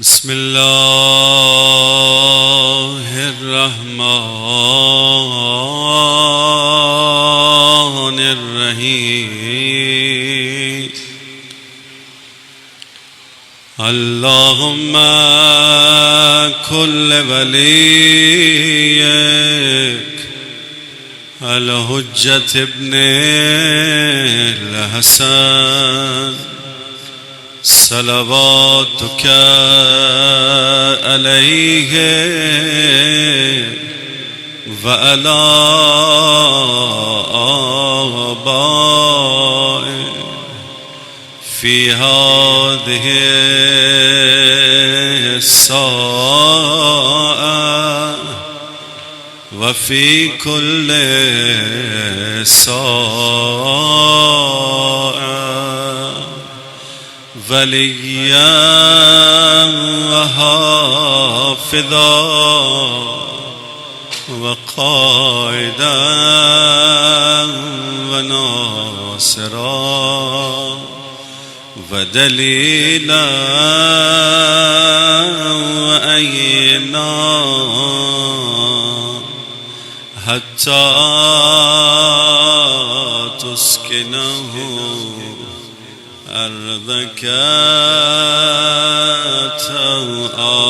بسم الله الرحمن الرحيم اللهم كل وليك الحجة ابن الحسن صلواتك عليه وعلى آبائه في هذه الساعة وفي كل ساعة وليا وحافظا وقائدا وناصرا ودليلا وأينا حتى تسكنه أرضك طوعا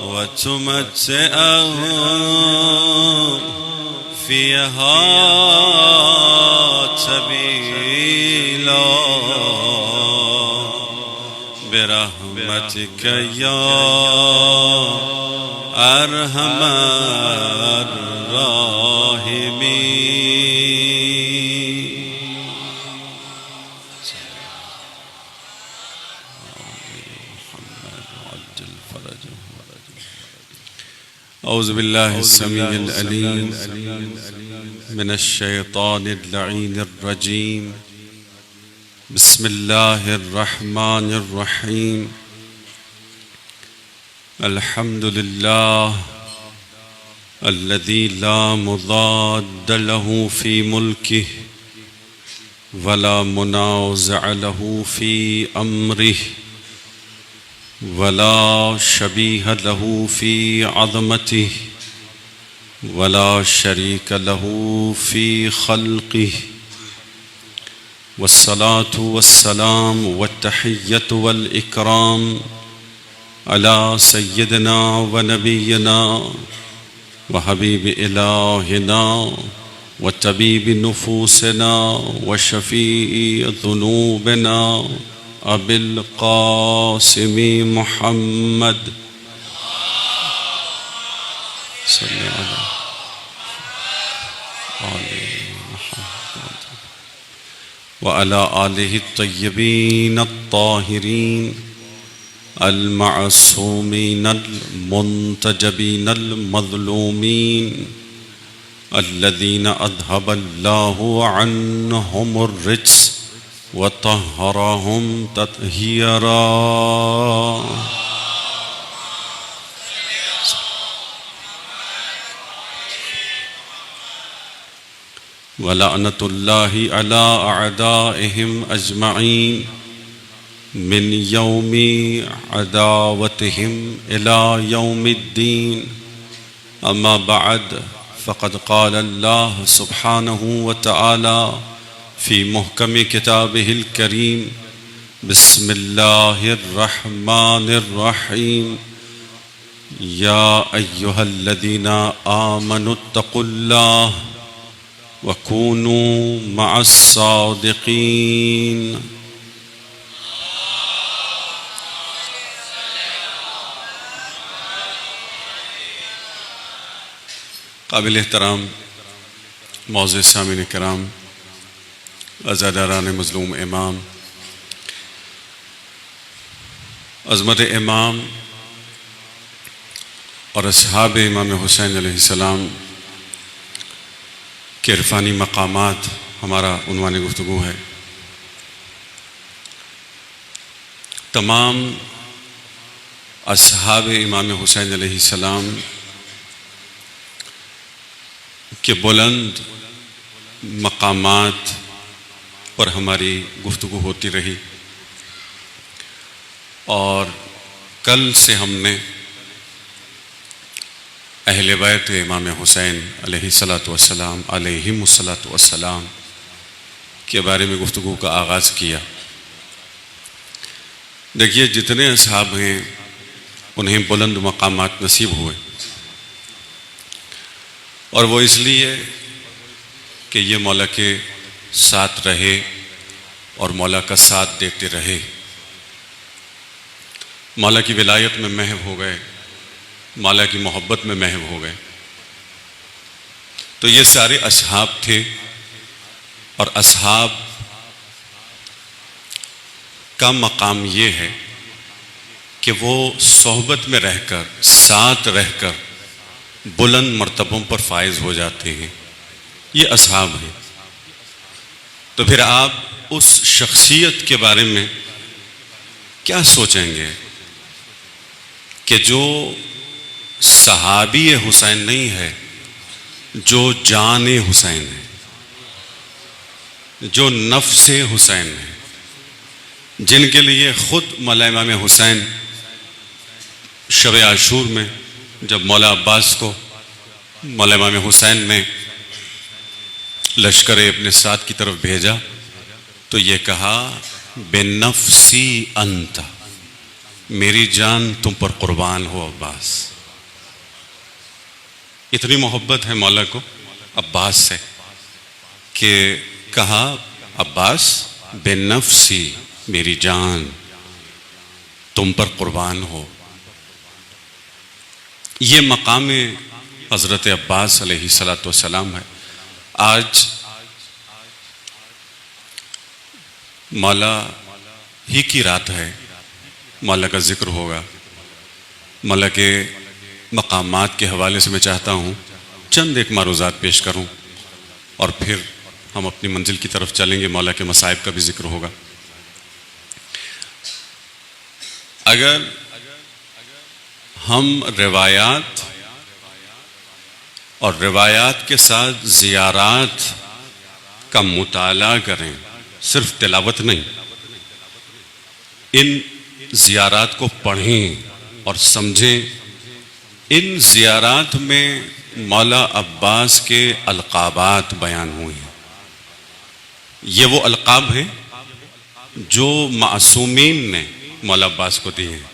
وتمتعه فيها طويلا برحمتك يا أرحم الراحمين. أعوذ بالله السميع العليم من الشيطان اللعين الرجيم. بسم الله الرحمن الرحيم. الحمد لله الذي لا مضاد له في ملكه ولا منازع له في أمره ولا شبيه له في عظمته ولا شريك له في خلقه والصلاة والسلام والتحية والإكرام على سيدنا ونبينا وحبيب إلهنا وطبيب نفوسنا وشفيع ذنوبنا أبي القاسم محمد صلى على محمد وعلى آله الطيبين الطاهرين المعصومين المنتجبين المظلومين الذين أذهب الله عنهم الرجس وطهرهم تطهيرا. ولعنة الله على أعدائهم أجمعين من يوم عداوتهم إلى يوم الدين. أما بعد فقد قال الله سبحانه وتعالى في محكم كتابه الكريم: بسم الله الرحمن الرحيم. يا أيها الذين آمنوا اتقوا الله وكونوا مع الصادقين. قابل احترام معزز سامعین کرام، عزاداران مظلوم امام، عظمت امام اور اصحاب امام حسین علیہ السلام کے عرفانی مقامات ہمارا عنوان گفتگو ہے۔ تمام اصحاب امام حسین علیہ السلام کے بلند مقامات پر ہماری گفتگو ہوتی رہی۔ اور کل سے ہم نے اہل بیت امام حسین علیہ السلام کے بارے میں گفتگو کا آغاز کیا۔ دیکھیے، جتنے اصحاب ہیں انہیں بلند مقامات نصیب ہوئے، اور وہ اس لیے کہ یہ مولا کے ساتھ رہے اور مولا کا ساتھ دیتے رہے، مولا کی ولایت میں محو ہو گئے، مولا کی محبت میں محو ہو گئے۔ تو یہ سارے اصحاب تھے، اور اصحاب کا مقام یہ ہے کہ وہ صحبت میں رہ کر، ساتھ رہ کر بلند مرتبوں پر فائز ہو جاتے ہیں۔ یہ اصحاب ہیں۔ تو پھر آپ اس شخصیت کے بارے میں کیا سوچیں گے کہ جو صحابی حسین نہیں ہے، جو جان حسین ہے، جو نفس حسین ہے، جن کے لیے خود مولا امام حسین شب عاشور میں جب مولا عباس کو مولا امام حسین نے لشکر ابن سعد کی طرف بھیجا تو یہ کہا، بے نفسی انت، میری جان تم پر قربان ہو عباس۔ اتنی محبت ہے مولا کو عباس سے کہ کہا، عباس بے نفسی، میری جان تم پر قربان ہو۔ یہ مقام حضرت عباس علیہ السلام ہے۔ آج مولا ہی کی رات ہے، مولا کا ذکر ہوگا۔ مولا کے مقامات کے حوالے سے میں چاہتا ہوں چند ایک معروضات پیش کروں، اور پھر ہم اپنی منزل کی طرف چلیں گے۔ مولا کے مصائب کا بھی ذکر ہوگا۔ اگر ہم روایات اور روایات کے ساتھ زیارات کا مطالعہ کریں، صرف تلاوت نہیں، ان زیارات کو پڑھیں اور سمجھیں، ان زیارات میں مولا عباس کے القابات بیان ہوئے ہیں۔ یہ وہ القاب ہیں جو معصومین نے مولا عباس کو دیے ہیں۔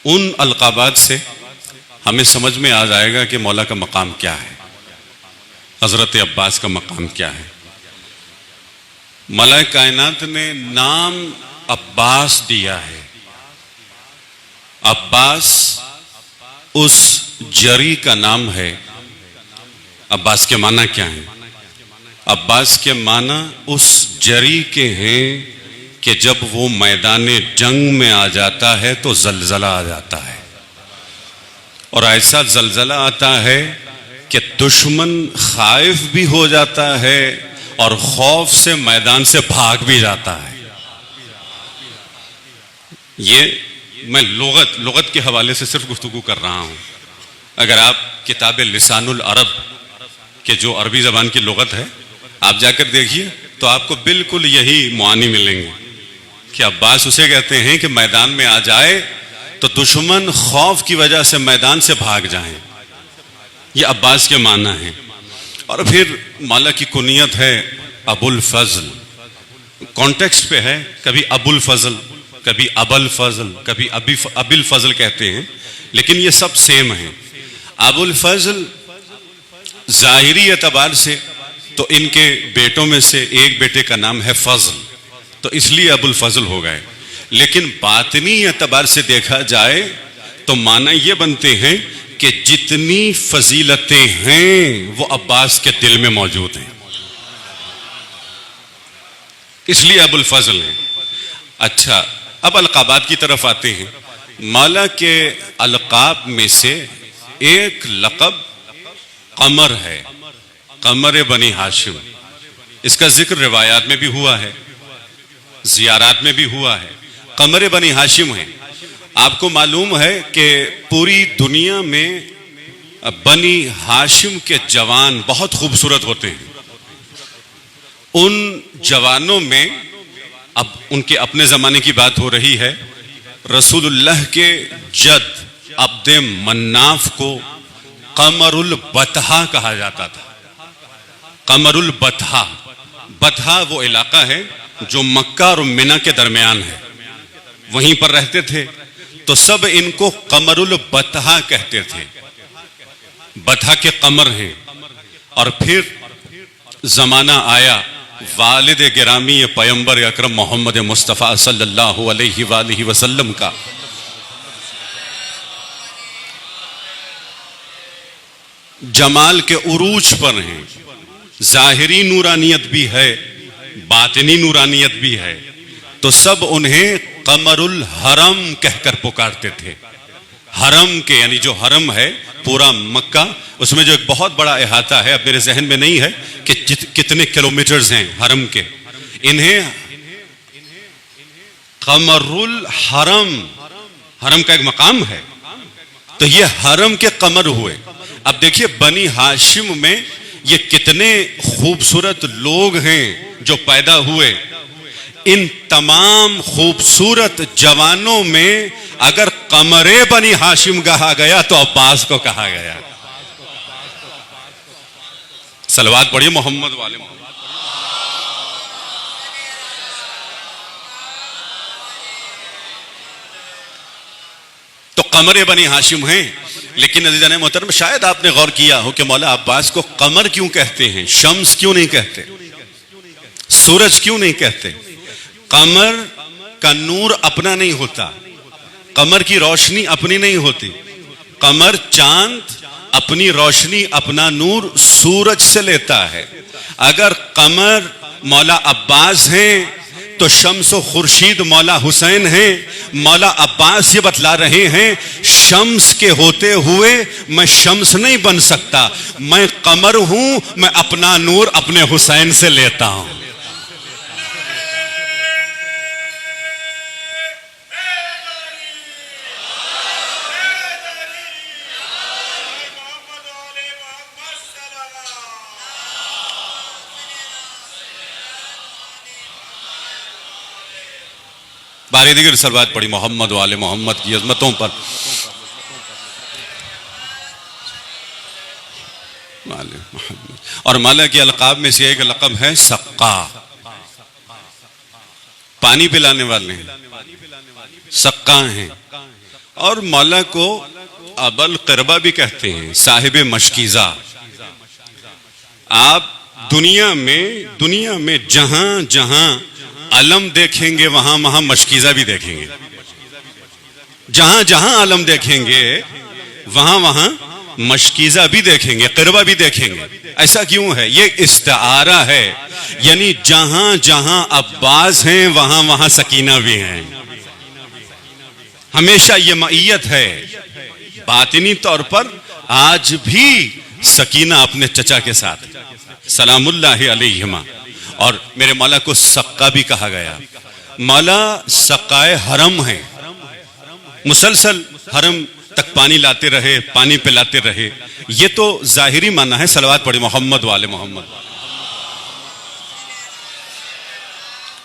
ان القابات سے ہمیں سمجھ میں آ جائے گا کہ مولا کا مقام کیا ہے، حضرت عباس کا مقام کیا ہے۔ مولا کائنات نے نام عباس دیا ہے۔ عباس اس جری کا نام ہے۔ عباس کے معنی کیا ہیں؟ عباس کے معنی اس جری کے ہیں کہ جب وہ میدان جنگ میں آ جاتا ہے تو زلزلہ آ جاتا ہے، اور ایسا زلزلہ آتا ہے کہ دشمن خائف بھی ہو جاتا ہے اور خوف سے میدان سے بھاگ بھی جاتا ہے۔ یہ میں لغت کے حوالے سے صرف گفتگو کر رہا ہوں۔ اگر آپ کتاب لسان العرب کہ جو عربی زبان کی لغت ہے آپ جا کر دیکھیے تو آپ کو بالکل یہی معانی ملیں گے کہ عباس اسے کہتے ہیں کہ میدان میں آ جائے تو دشمن خوف کی وجہ سے میدان سے بھاگ جائیں۔ یہ عباس کے معنی ہیں۔ اور پھر مولا کی کنیت ہے ابو الفضل، کانٹیکسٹ پہ ہے، کبھی ابو الفضل، کبھی ابو الفضل، کبھی ابی الفضل کہتے ہیں، لیکن یہ سب سیم ہیں۔ ابو الفضل ظاہری اعتبار سے تو ان کے بیٹوں میں سے ایک بیٹے کا نام ہے فضل، تو اس لیے ابو الفضل ہو گئے، لیکن باطنی اعتبار سے دیکھا جائے تو معنی یہ بنتے ہیں کہ جتنی فضیلتیں ہیں وہ عباس کے دل میں موجود ہیں، اس لیے ابو الفضل ہیں۔ اچھا، اب القابات کی طرف آتے ہیں۔ مولا کے القاب میں سے ایک لقب قمر ہے، قمر بنی ہاشم۔ اس کا ذکر روایات میں بھی ہوا ہے، زیارات میں بھی ہوا ہے۔ قمر بنی ہاشم ہے۔ آپ کو معلوم ہے کہ پوری دنیا میں بنی ہاشم کے جوان بہت خوبصورت ہوتے ہیں۔ ان جوانوں میں، اب ان کے اپنے زمانے کی بات ہو رہی ہے، رسول اللہ کے جد عبد مناف کو قمر البطحا کہا جاتا تھا. قمر البطحا. بطحا وہ علاقہ ہے جو مکہ اور منی کے درمیان ہے, وہیں پر رہتے تھے, تو سب ان کو قمر البطحا کہتے تھے. بطحا کے قمر ہیں. اور پھر زمانہ آیا والد گرامی پیغمبر اکرم محمد مصطفیٰ صلی اللہ علیہ وآلہ وسلم کا. جمال کے عروج پر ہیں, ظاہری نورانیت بھی ہے, باطنی نورانیت بھی ہے, تو سب انہیں قمر الحرم کہہ کر پکارتے تھے. حرم کے یعنی جو حرم ہے پورا مکہ, اس میں جو ایک بہت بڑا احاطہ ہے, اب میرے ذہن میں نہیں ہے کہ کتنے کلومیٹرز ہیں حرم کے, انہیں قمر الحرم, حرم کا ایک مقام ہے, تو یہ حرم کے قمر ہوئے. اب دیکھیے بنی ہاشم میں یہ کتنے خوبصورت لوگ ہیں جو پیدا ہوئے. ان تمام خوبصورت جوانوں میں اگر قمر بنی ہاشم کہا گیا تو عباس کو کہا گیا. صلوات پڑھیے محمد والے محمد. تو قمر بنی ہاشم ہیں. لیکن عزیزان محترم, شاید آپ نے غور کیا ہو کہ مولا عباس کو قمر کیوں کہتے ہیں, شمس کیوں نہیں کہتے, سورج کیوں نہیں کہتے. قمر کا نور اپنا نہیں ہوتا, قمر کی روشنی اپنی نہیں ہوتی. قمر چاند اپنی روشنی اپنا نور سورج سے لیتا ہے. اگر قمر مولا عباس ہیں تو شمس و خورشید مولا حسین ہیں. مولا عباس یہ بتلا رہے ہیں شمس کے ہوتے ہوئے میں شمس نہیں بن سکتا, میں قمر ہوں, میں اپنا نور اپنے حسین سے لیتا ہوں. باری دیگر صلوات پڑھی محمد والے محمد کی عظمتوں پر. اور مولا کے القاب میں سے ایک لقب ہے سقا, پانی پلانے والے ہیں, سقا ہیں. اور مولا کو ابل قربہ بھی کہتے ہیں, صاحب مشکیزہ. آپ دنیا میں جہاں جہاں علم دیکھیں گے وہاں وہاں مشکیزہ بھی دیکھیں گے. جہاں جہاں علم دیکھیں گے وہاں وہاں مشکیزہ بھی دیکھیں گے, قربہ بھی دیکھیں گے. ایسا کیوں ہے؟ یہ استعارہ ہے, یعنی جہاں جہاں عباس ہیں وہاں وہاں سکینہ بھی ہیں. ہمیشہ یہ معیت ہے. باطنی طور پر آج بھی سکینہ اپنے چچا کے ساتھ سلام اللہ علیہما. اور میرے مولا کو سقا بھی کہا گیا. مولا سقائے حرم ہیں, مسلسل حرم تک پانی لاتے رہے, پانی پلاتے رہے. یہ تو ظاہری معنی ہے. صلوات پڑھی محمد والے محمد.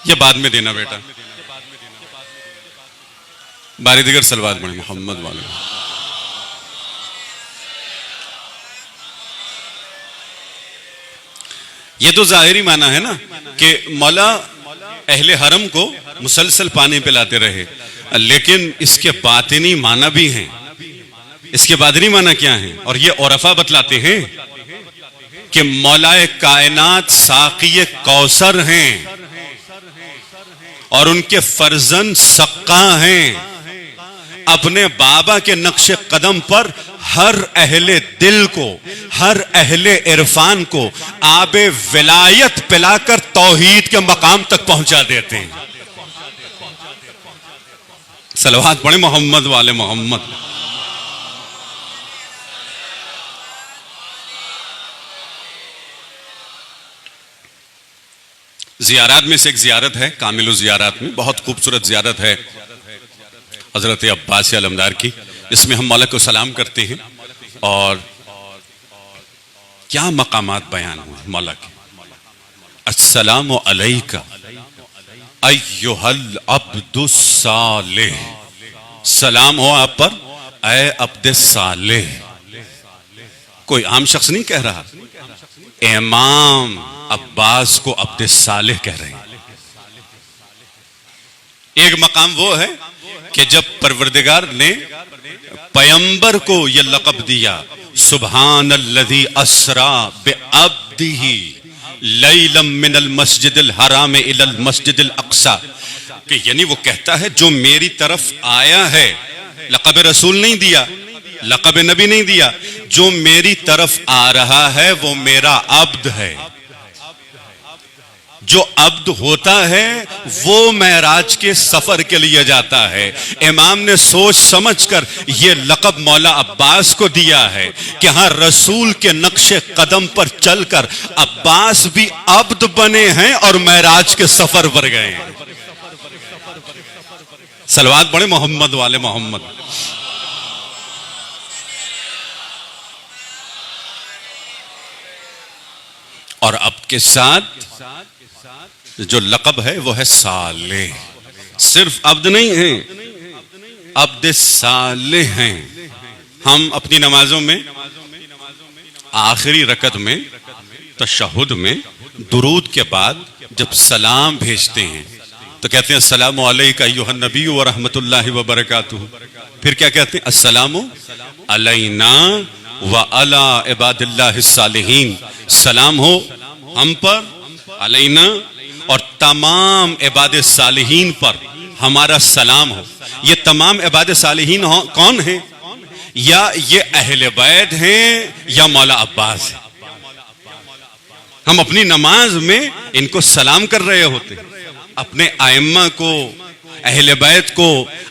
یہ بعد میں دینا بیٹا, باری دیگر صلوات پڑھی محمد والے. یہ تو ظاہری معنی ہے نا کہ مولا اہل حرم کو مسلسل پانی پلاتے رہے, لیکن اس کے باطنی معنی بھی ہیں. اس کے باطنی معنی کیا ہیں؟ اور یہ عرفا بتلاتے ہیں کہ مولا کائنات ساقی کوثر ہیں اور ان کے فرزند سقا ہیں. اپنے بابا کے نقش قدم پر ہر اہل دل کو, ہر اہل عرفان کو آب ولایت پلا کر توحید کے مقام تک پہنچا دیتے ہیں. صلوات پڑھیں محمد والے محمد. زیارات میں سے ایک زیارت ہے, کامل الزیارات میں بہت خوبصورت زیارت ہے حضرت عباس علمدار کی. اس میں ہم مولا کو سلام کرتے ہیں اور کیا مقامات بیان ہوئے مولا کے. السلام علیکہ ایہا العبد الصالح سلام ہو آپ پر اے عبد صالح. کوئی عام شخص نہیں کہہ رہا، امام عباس کو عبد صالح کہہ رہے ہیں. ایک مقام وہ ہے کہ جب پروردگار نے پیغمبر کو یہ لقب دیا، سبحان الذی اسرا بعبدہ لیلا من المسجد الحرام الی المسجد الاقصی، کہ یعنی وہ کہتا ہے جو میری طرف آیا ہے، لقب رسول نہیں دیا، لقب نبی نہیں دیا، جو میری طرف آ رہا ہے وہ میرا عبد ہے. جو عبد ہوتا ہے وہ معراج کے سفر کے لیے جاتا ہے. امام نے سوچ سمجھ کر یہ لقب مولا عباس کو دیا ہے کہ ہاں رسول کے نقش قدم پر چل کر عباس بھی عبد بنے ہیں اور معراج کے سفر پر گئے ہیں. صلوات پڑھیں محمد والے محمد. اور عبد کے ساتھ جو لقب ہے وہ ہے صالح. صرف عبد نہیں ہیں، عبد صالح ہیں. ہم اپنی نمازوں میں آخری رکعت میں تشہد میں درود کے بعد جب سلام بھیجتے ہیں تو کہتے ہیں السلام علیکہ ایھا النبی ورحمۃ اللہ وبرکاتہ. پھر کیا کہتے ہیں؟ السلام علینا وعلی عباد اللہ الصالحین. سلام ہو ہم پر، علینا اور تمام عباد صالحین پر ہمارا سلام ہو. یہ تمام عباد صالحین کون ہیں؟ یا یہ اہل بیت ہیں یا مولا عباس ہیں. ہم اپنی نماز میں ان کو سلام کر رہے ہوتے ہیں، اپنے ائمہ کو، اہل بیت کو،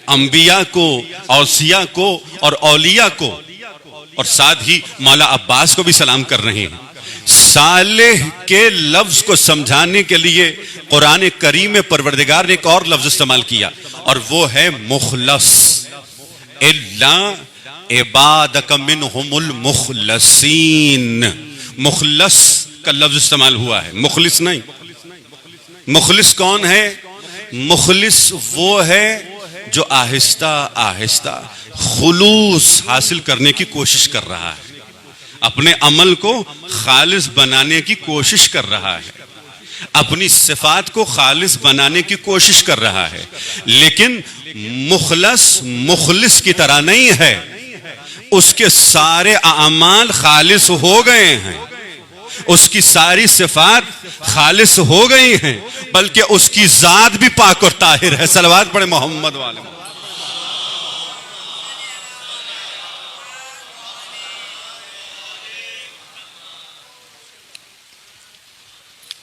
انبیاء کو، اوصیاء کو اور اولیاء کو، اور ساتھ ہی مولا عباس کو بھی سلام کر رہے ہیں. صالح کے لفظ کو سمجھانے کے لیے قرآن کریم میں پروردگار نے ایک اور لفظ استعمال کیا اور وہ ہے مخلص. الا عبادک منہم المخلصین. مخلص کا لفظ استعمال ہوا ہے، مخلص نہیں. مخلص کون ہے؟ مخلص وہ ہے جو آہستہ آہستہ خلوص حاصل کرنے کی کوشش کر رہا ہے، اپنے عمل کو خالص بنانے کی کوشش کر رہا ہے، اپنی صفات کو خالص بنانے کی کوشش کر رہا ہے. لیکن مخلص مخلص کی طرح نہیں ہے، اس کے سارے اعمال خالص ہو گئے ہیں، اس کی ساری صفات خالص ہو گئی ہیں، بلکہ اس کی ذات بھی پاک اور طاہر ہے. صلوات پڑھیں محمد والے.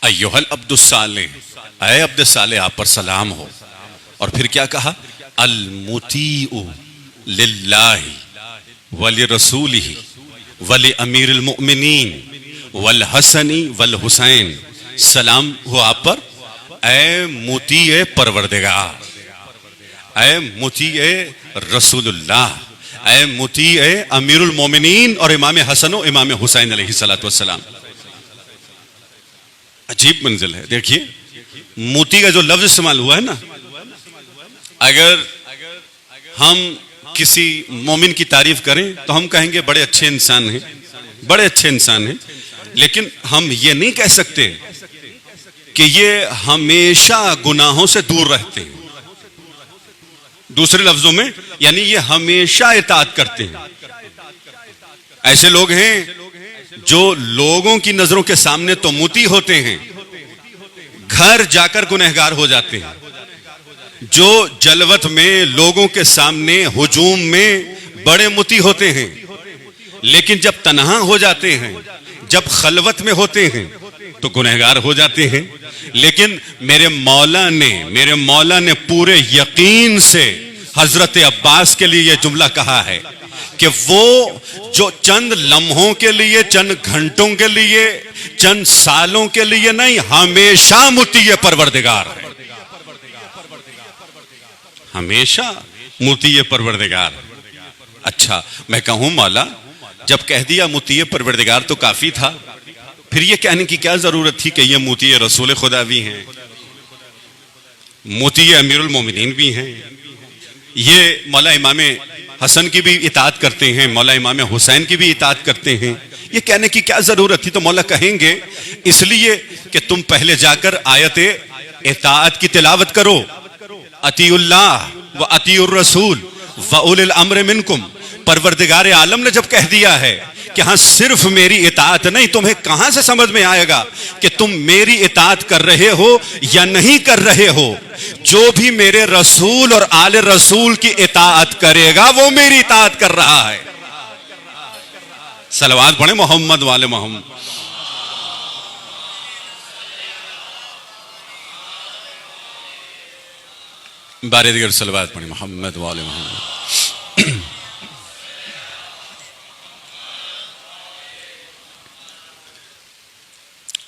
ایھا العبد الصالح، اے عبد صالح آپ پر سلام ہو. اور پھر کیا کہا؟ المطیع للہ ولرسولہ ولامیر المؤمنین والحسن والحسین. سلام ہو آپ پر اے مطیع پروردگار، اے مطیع رسول اللہ، اے مطیع امیر المومنین اور امام حسن و امام حسین علیہ الصلوۃ والسلام. عجیب منزل ہے. دیکھیے موتی کا جو لفظ استعمال ہوا ہے نا، اگر ہم کسی مومن کی تعریف کریں تو ہم کہیں گے بڑے اچھے انسان ہیں، بڑے اچھے انسان ہیں. لیکن ہم یہ نہیں کہہ سکتے کہ یہ ہمیشہ گناہوں سے دور رہتے ہیں. دوسرے لفظوں میں یعنی یہ ہمیشہ اطاعت کرتے ہیں. ایسے لوگ ہیں جو لوگوں کی نظروں کے سامنے تو موتی ہوتے ہیں، گھر جا کر گنہگار ہو جاتے ہیں. جو جلوت میں لوگوں کے سامنے ہجوم میں بڑے موتی ہوتے ہیں، لیکن جب تنہا ہو جاتے ہیں، جب خلوت میں ہوتے ہیں تو گنہگار ہو جاتے ہیں. لیکن میرے مولا نے پورے یقین سے حضرت عباس کے لیے یہ جملہ کہا ہے کہ وہ جو چند لمحوں کے لیے، چند گھنٹوں کے لیے، چند سالوں کے لیے نہیں، ہمیشہ مطیع پروردگار ہے، ہمیشہ مطیع پروردگار. اچھا میں کہوں مولا جب کہہ دیا مطیع پروردگار تو کافی تھا، پھر یہ کہنے کی کیا ضرورت تھی کہ یہ مطیع رسول خدا بھی ہیں، مطیع امیر المومنین بھی ہیں، یہ مولا امام حسن کی بھی اطاعت کرتے ہیں، مولا امام حسین کی بھی اطاعت کرتے ہیں، یہ کہنے کی کیا ضرورت تھی؟ تو مولا کہیں گے اس لیے کہ تم پہلے جا کر آیت اطاعت کی تلاوت کرو، اطیعوا اللہ و اطیعوا الرسول و اولی الامر منکم۔ پروردگار عالم نے جب کہہ دیا ہے کہ ہاں صرف میری اطاعت نہیں، تمہیں کہاں سے سمجھ میں آئے گا کہ تم میری اطاعت کر رہے ہو یا نہیں کر رہے ہو؟ جو بھی میرے رسول اور آل رسول کی اطاعت کرے گا وہ میری اطاعت کر رہا ہے۔ صلوات پڑھیں محمد والے محمد۔ بارے دیگر صلوات پڑھیں محمد والے محمد۔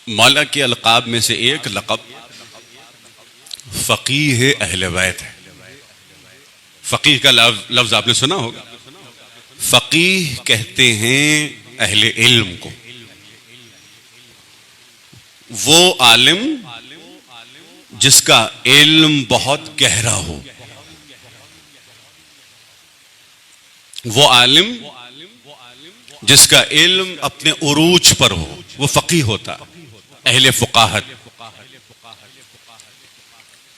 مولا کے القاب میں سے ایک لقب فقیہ اہل بیت ہے۔ فقیہ کا لفظ آپ نے سنا ہوگا۔ فقیہ کہتے ہیں اہل علم کو، وہ عالم جس کا علم بہت گہرا ہو، وہ عالم جس کا علم اپنے عروج پر ہو، وہ فقیہ ہوتا، اہل فقاہت۔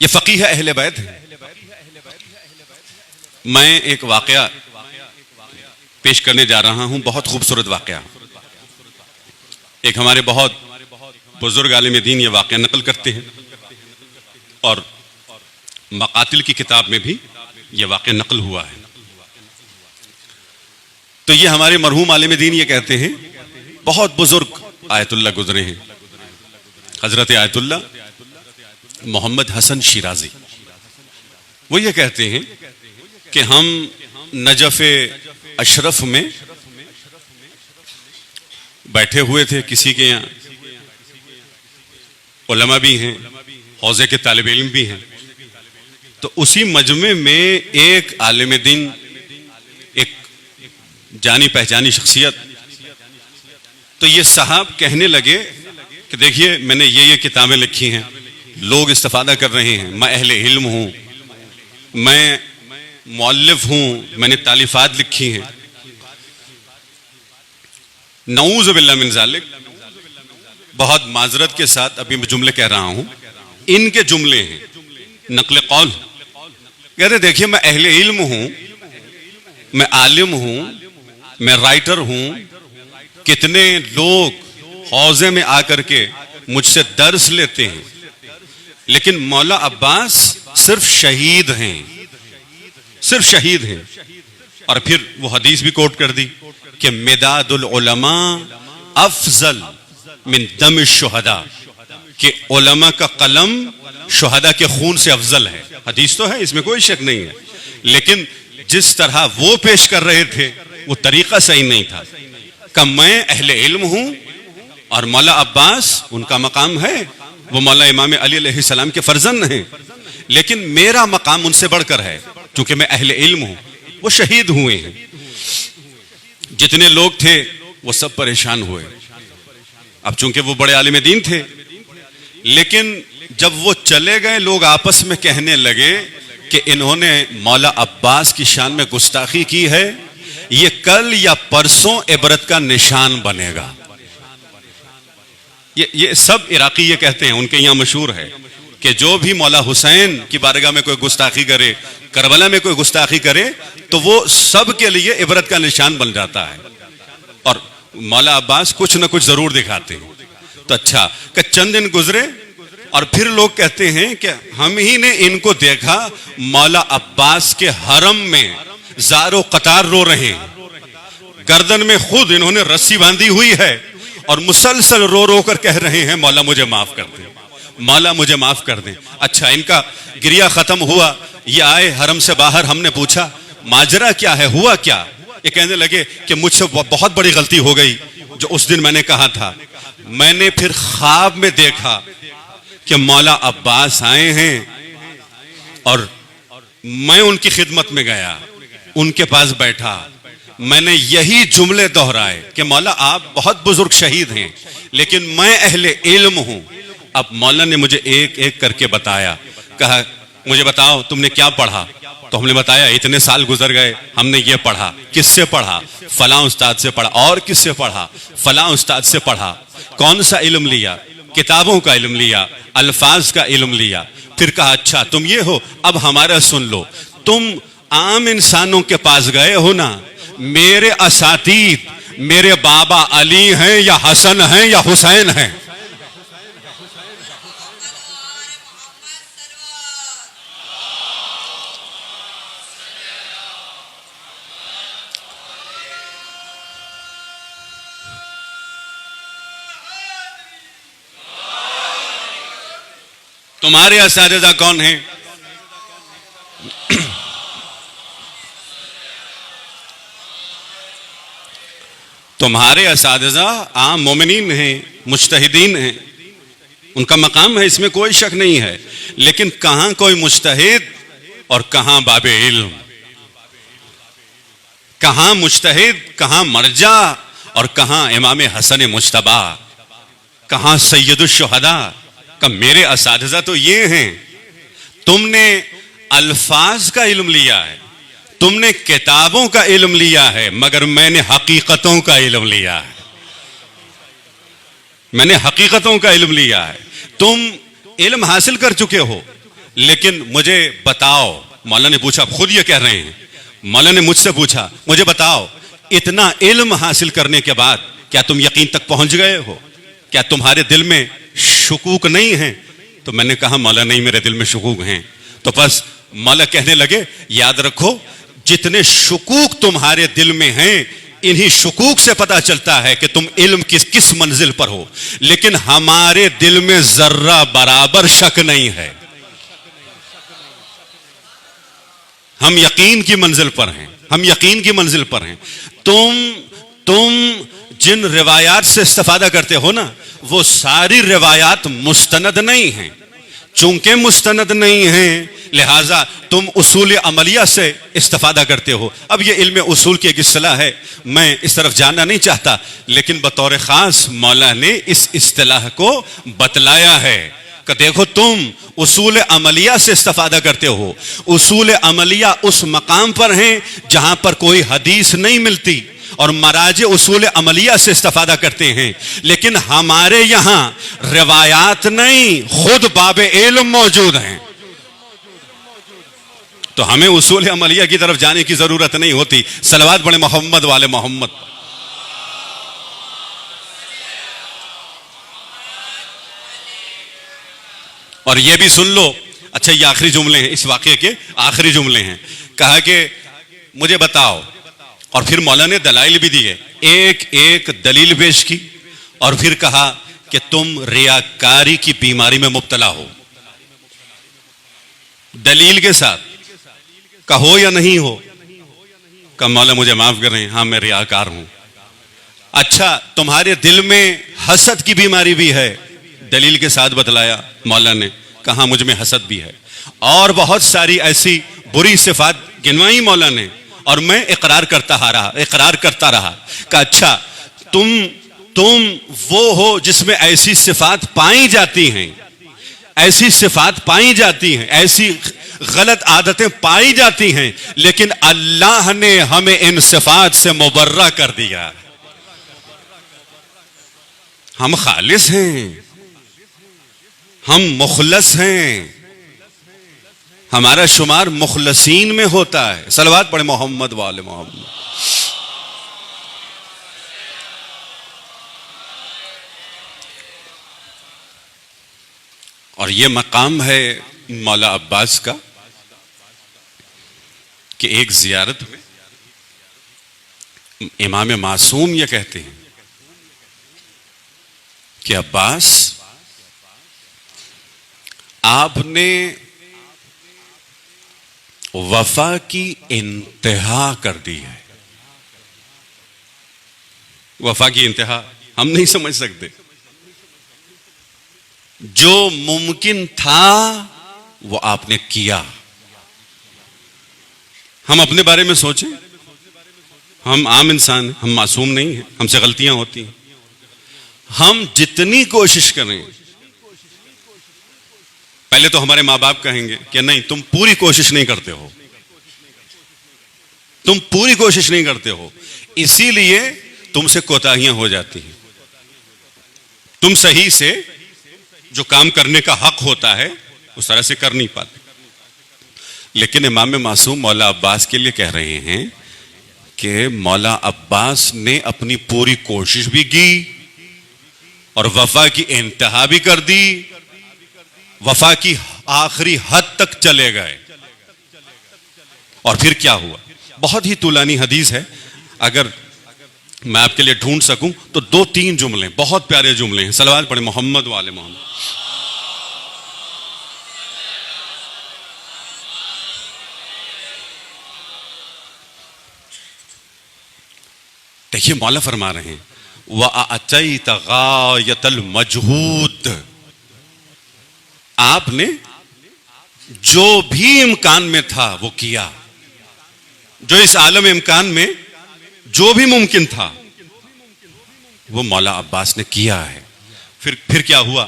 یہ فقیہ اہل بیت ہے۔ میں ایک واقعہ پیش کرنے جا رہا ہوں، بہت خوبصورت واقعہ۔ ایک ہمارے بہت بزرگ عالم دین یہ واقعہ نقل کرتے ہیں، اور مقاتل کی کتاب میں بھی یہ واقعہ نقل ہوا ہے۔ تو یہ ہمارے مرحوم عالم دین یہ کہتے ہیں، بہت بزرگ آیت اللہ گزرے ہیں، حضرت آیت اللہ محمد حسن شیرازی، وہ یہ کہتے ہیں کہ ہم نجف اشرف میں بیٹھے ہوئے تھے، کسی کے یہاں علماء بھی ہیں، حوزے کے طالب علم بھی ہیں، تو اسی مجمع میں ایک عالم دین، ایک جانی پہچانی شخصیت، تو یہ صاحب کہنے لگے کہ دیکھیے میں نے یہ کتابیں لکھی ہیں، لوگ استفادہ کر رہے ہیں، میں اہل علم ہوں، میں مؤلف ہوں، میں نے تالیفات لکھی ہیں۔ نعوذ باللہ من ذالک، بہت معذرت کے ساتھ ابھی میں جملے کہہ رہا ہوں، ان کے جملے ہیں، نقل قول۔ کہتے دیکھیے میں اہل علم ہوں، میں عالم ہوں، میں رائٹر ہوں، کتنے لوگ حوزے میں آ کر کے مجھ سے درس لیتے ہیں، لیکن مولا عباس صرف شہید ہیں، صرف شہید ہیں۔ اور پھر وہ حدیث بھی کوٹ کر دی کہ مداد العلماء افضل من دم الشہداء، کہ علماء کا قلم شہداء کے خون سے افضل ہے۔ حدیث تو ہے، اس میں کوئی شک نہیں ہے، لیکن جس طرح وہ پیش کر رہے تھے وہ طریقہ صحیح نہیں تھا کہ میں اہل علم ہوں اور مولا عباس ان کا مقام ہے، وہ مولا امام علی علیہ السلام کے فرزند ہیں، لیکن میرا مقام ان سے بڑھ کر ہے کیونکہ میں اہل علم ہوں۔ وہ شہید ہوئے ہیں۔ جتنے لوگ تھے وہ سب پریشان ہوئے، اب چونکہ وہ بڑے عالم دین تھے، لیکن جب وہ چلے گئے لوگ آپس میں کہنے لگے کہ انہوں نے مولا عباس کی شان میں گستاخی کی ہے، یہ کل یا پرسوں عبرت کا نشان بنے گا۔ یہ سب عراقی یہ کہتے ہیں، ان کے یہاں مشہور ہے کہ جو بھی مولا حسین کی بارگاہ میں کوئی گستاخی کرے، کربلا میں کوئی گستاخی کرے، تو وہ سب کے لیے عبرت کا نشان بن جاتا ہے، اور مولا عباس کچھ نہ کچھ ضرور دکھاتے ہیں۔ تو اچھا کہ چند دن گزرے اور پھر لوگ کہتے ہیں کہ ہم ہی نے ان کو دیکھا مولا عباس کے حرم میں زار و قطار رو رہے ہیں، گردن میں خود انہوں نے رسی باندھی ہوئی ہے اور مسلسل رو رو کر کہہ رہے ہیں مولا مجھے معاف کر دیں، مولا مجھے معاف کر دیں۔ اچھا ان کا گریہ ختم ہوا، یہ آئے حرم سے باہر، ہم نے پوچھا ماجرا کیا ہے، ہوا کیا؟ یہ کہنے لگے کہ مجھ سے بہت بڑی غلطی ہو گئی جو اس دن میں نے کہا تھا، میں نے پھر خواب میں دیکھا کہ مولا عباس آئے ہیں اور میں ان کی خدمت میں گیا، ان کے پاس بیٹھا، میں نے یہی جملے دہرائے کہ مولا آپ بہت بزرگ شہید ہیں لیکن میں اہل علم ہوں۔ اب مولا نے مجھے ایک ایک کر کے بتایا، کہا مجھے بتاؤ تم نے کیا پڑھا؟ تو ہم نے بتایا اتنے سال گزر گئے، ہم نے یہ پڑھا، کس سے پڑھا؟ فلاں استاد سے پڑھا۔ اور کس سے پڑھا؟ فلاں استاد سے پڑھا۔ کون سا علم لیا؟ کتابوں کا علم لیا، الفاظ کا علم لیا۔ پھر کہا اچھا تم یہ ہو، اب ہمارا سن لو، تم عام انسانوں کے پاس گئے ہو نا، میرے اساتید میرے بابا علی ہیں یا حسن ہیں یا حسین ہیں؟ تمہارے اساتذہ کون ہیں؟ تمہارے اساتذہ عام مومنین ہیں، مجتہدین ہیں، ان کا مقام ہے، اس میں کوئی شک نہیں ہے، لیکن کہاں کوئی مجتہد اور کہاں باب علم، کہاں مجتہد، کہاں مرجع اور کہاں امام حسن مجتبی، کہاں سید الشہداء؟ کہ میرے اساتذہ تو یہ ہیں، تم نے الفاظ کا علم لیا ہے، تم نے کتابوں کا علم لیا ہے، مگر میں نے حقیقتوں کا علم لیا ہے، میں نے حقیقتوں کا علم لیا ہے۔ تم علم حاصل کر چکے ہو، لیکن مجھے بتاؤ، مولانا نے پوچھا، خود یہ کہہ رہے ہیں، مولانا نے مجھ سے پوچھا، مجھے بتاؤ اتنا علم حاصل کرنے کے بعد کیا تم یقین تک پہنچ گئے ہو؟ کیا تمہارے دل میں شکوک نہیں ہیں؟ تو میں نے کہا مولا نہیں، میرے دل میں شکوک ہیں۔ تو بس مولا کہنے لگے یاد رکھو، جتنے شکوک تمہارے دل میں ہیں، انہی شکوک سے پتا چلتا ہے کہ تم علم کس منزل پر ہو، لیکن ہمارے دل میں ذرہ برابر شک نہیں ہے، ہم یقین کی منزل پر ہیں، ہم یقین کی منزل پر ہیں۔ تم جن روایات سے استفادہ کرتے ہو نا، وہ ساری روایات مستند نہیں ہیں، چونکہ مستند نہیں ہیں لہٰذا تم اصول عملیہ سے استفادہ کرتے ہو۔ اب یہ علم اصول کی ایک اصطلاح ہے، میں اس طرف جانا نہیں چاہتا، لیکن بطور خاص مولا نے اس اصطلاح کو بتلایا ہے کہ دیکھو تم اصول عملیہ سے استفادہ کرتے ہو، اصول عملیہ اس مقام پر ہیں جہاں پر کوئی حدیث نہیں ملتی، اور مراجع اصول عملیہ سے استفادہ کرتے ہیں، لیکن ہمارے یہاں روایات نہیں، خود باب علم موجود ہیں، تو ہمیں اصول عملیہ کی طرف جانے کی ضرورت نہیں ہوتی۔ صلوات پڑھیں محمد والے محمد پر۔ اور یہ بھی سن لو، اچھا یہ آخری جملے ہیں، اس واقعے کے آخری جملے ہیں، کہا کہ مجھے بتاؤ، اور پھر مولا نے دلائل بھی دیے، ایک ایک دلیل پیش کی، اور پھر کہا کہ تم ریاکاری کی بیماری میں مبتلا ہو، دلیل کے ساتھ، کہو یا نہیں ہو؟ کہ مولا مجھے معاف کریں، ہاں میں ریاکار ہوں۔ اچھا تمہارے دل میں حسد کی بیماری بھی ہے، دلیل کے ساتھ بتلایا مولا نے، کہاں مجھ میں حسد بھی ہے، اور بہت ساری ایسی بری صفات گنوائی مولا نے، اور میں اقرار کرتا رہا کہ اچھا تم وہ ہو جس میں ایسی صفات پائی جاتی ہیں، ایسی صفات پائی جاتی ہیں، ایسی غلط عادتیں پائی جاتی ہیں، لیکن اللہ نے ہمیں ان صفات سے مبرہ کر دیا، ہم خالص ہیں، ہم مخلص ہیں، ہمارا شمار مخلصین میں ہوتا ہے۔ صلوات پڑھیں محمد والے محمد۔ اور یہ مقام ہے مولا عباس کا کہ ایک زیارت میں امام معصوم یہ کہتے ہیں کہ عباس آپ نے وفا کی انتہا کر دی ہے۔ وفا کی انتہا ہم نہیں سمجھ سکتے، جو ممکن تھا وہ آپ نے کیا۔ ہم اپنے بارے میں سوچیں، ہم عام انسان ہیں، ہم معصوم نہیں ہیں، ہم سے غلطیاں ہوتی ہیں، ہم جتنی کوشش کریں، پہلے تو ہمارے ماں باپ کہیں گے کہ نہیں تم پوری کوشش نہیں کرتے ہو، تم پوری کوشش نہیں کرتے ہو، اسی لیے تم سے کوتاہیاں ہو جاتی ہیں. تم صحیح سے جو کام کرنے کا حق ہوتا ہے اس طرح سے کر نہیں پاتے. لیکن امام معصوم مولا عباس کے لیے کہہ رہے ہیں کہ مولا عباس نے اپنی پوری کوشش بھی کی اور وفا کی انتہا بھی کر دی، وفا کی آخری حد تک چلے گئے. اور پھر کیا ہوا؟ بہت ہی طولانی حدیث ہے، اگر میں آپ کے لیے ڈھونڈ سکوں تو 2-3 جملے، بہت پیارے جملے ہیں. صلوات پڑھیں محمد و آل محمد. دیکھیے مولا فرما رہے ہیں وَأَعْتَيْتَ غَایَةَ الْمَجْهُودِ، آپ نے جو بھی امکان میں تھا وہ کیا، جو اس عالم امکان میں جو بھی ممکن تھا وہ مولا عباس نے کیا ہے. پھر کیا ہوا؟